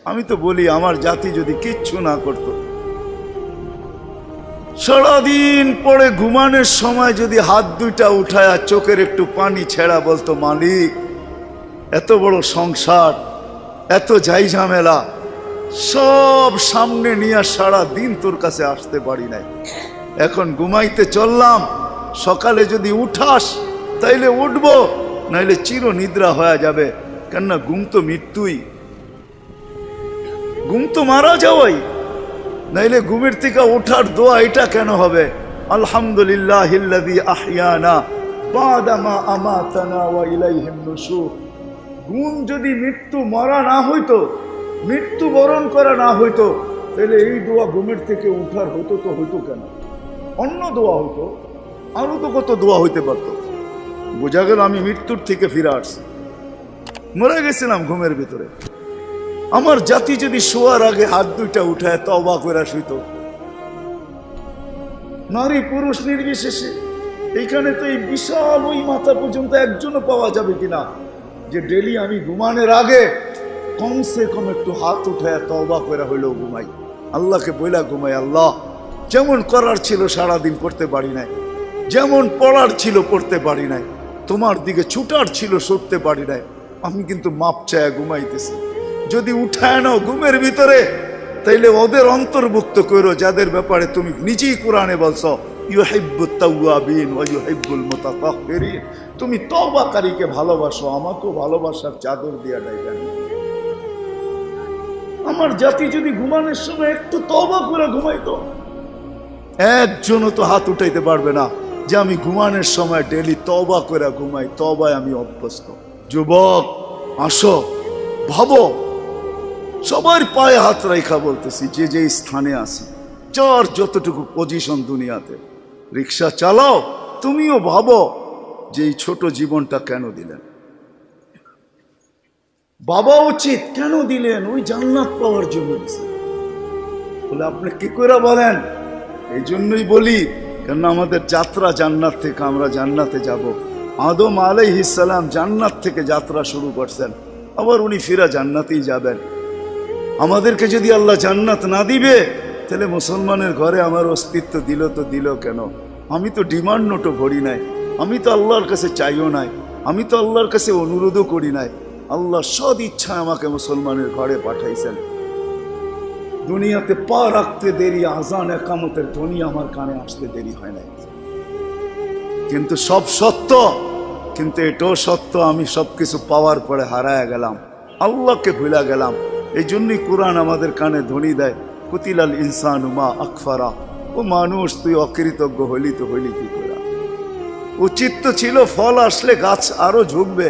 আমি তো বলি আমার জাতি যদি কিচ্ছু না করতো, সারাদিন পরে ঘুমানোর সময় যদি হাত দুইটা উঠায় আর চোখের একটু পানি ছেড়া বলতো, মালিক এত বড় সংসার, এত যাই ঝামেলা সব সামনে নিয়ে সারা দিন তোর কাছে আসতে পারি নাই, এখন ঘুমাইতে চললাম, সকালে যদি উঠাস তাইলে উঠবো, নাইলে চির নিদ্রা হয়ে যাবে। কেননা ঘুম তো মৃত্যুই, ঘুম তো মারা যাওয়াই, নাইলে ঘুমের থেকে ওঠার দোয়া এটা কেন হবে? আলহামদুলিল্লাহিল্লাযী আহইয়ানা বাদা মা আমাতানা ওয়া ইলাইহিন নুশুর। ঘুম যদি মৃত্যু মরা না হইতো, মৃত্যু বরণ করা না হইতো, তাহলে এই দোয়া ঘুমের থেকে উঠার হতো তো হইতো কেন? অন্য দোয়া হইতো, আরো তো কত দোয়া হইতে পারতো। বোঝা গেল আমি মৃত্যুর থেকে ফিরে আসছি, মরে গেছিলাম ঘুমের ভিতরে। আমার জাতি যদি শোয়ার আগে হাত দুইটা উঠায় তওবা করে শুইত, নারী পুরুষ নির্বিশেষে, এইখানে তো এই বিশাল ওই মাথা পর্যন্ত একজনও পাওয়া যাবে কিনা যে ডেলি আমি ঘুমানোর আগে কমসে কম একটু হাত উঠায় তওবা করে হইলেও ঘুমাই, আল্লাহকে বইলা ঘুমাই, আল্লাহ যেমন করার ছিল সারাদিন করতে পারি নাই, যেমন পড়ার ছিল পড়তে পারি নাই, তোমার দিকে ছুটার ছিল ছুটতে পারি নাই, আমি কিন্তু মাপ চায় ঘুমাইতেছি। যদি উঠায় নাও ঘুমের ভিতরে, তাইলে ওদের অন্তর্ভুক্ত করো যাদের ব্যাপারে তুমি নিজেই কোরআনে বলছো ইউহিব্বুত তাওয়াবিন ওয়া ইউহিব্বুল মুতাতাহহিরিন। তুমি তওবাকারীকে ভালোবাসো, আমাকেও ভালোবাসার চাদর দিয়া ডাইবেন। আমার জাতি যদি ঘুমানোর সময় একটু তওবা করে ঘুমাইতো, একজনও তো হাত উঠাইতে পারবে না যে আমি ঘুমানোর সময় ডেলি তওবা করে ঘুমাই, তওবায় আমি অভ্যস্ত। যুবক আসো, ভাবো, সবার পায়ে হাত রাখা বলতেছি, যে যে স্থানে আছি, যার যতটুকু পজিশন দুনিয়াতে, রিক্সা চালাও, তুমিও ভাবো যে এই ছোট জীবনটা কেন দিলেন? বাবা উচিত কেন দিলেন? ওই জান্নাত পাওয়ার জন্য দিলেন। বলে আপনি কি করে বলেন? এই জন্যই বলি, কেন আমাদের যাত্রা জান্নাত থেকে, আমরা জান্নাতে যাব। আদম আলাইহিস সালাম জান্নাত থেকে যাত্রা শুরু করছেন, আবার উনি ফিরা জান্নাতেই যাবেন। আমাদেরকে যদি আল্লাহ জান্নাত না দিবে, তাহলে মুসলমানের ঘরে আমার অস্তিত্ব দিল তো দিল কেন? আমি তো ডিমান্ড নোটও ভরি নাই, আমি তো আল্লাহর কাছে চাইও নাই, আমি তো আল্লাহর কাছে অনুরোধও করি নাই। আল্লাহ সদ ইচ্ছায় আমাকে মুসলমানের ঘরে পাঠাইছেন। দুনিয়াতে পা রাখতে দেরি, আজান একামতের ধ্বনি আমার কানে আসতে দেরি হয় নাই। কিন্তু সব সত্য, কিন্তু এটাও সত্য আমি সবকিছু পাওয়ার পরে হারায় গেলাম, আল্লাহকে ভুলে গেলাম। এই জন্যই কোরআন আমাদের কানে ধ্বনি দেয়, কুতিলাল ইনসানু মা আকফারা। ও মানুষ, তুই অকৃতজ্ঞ হইলি তো হইলি কি করে? উচিত তো ছিল ফল আসলে গাছ আরো ঝুঁকবে,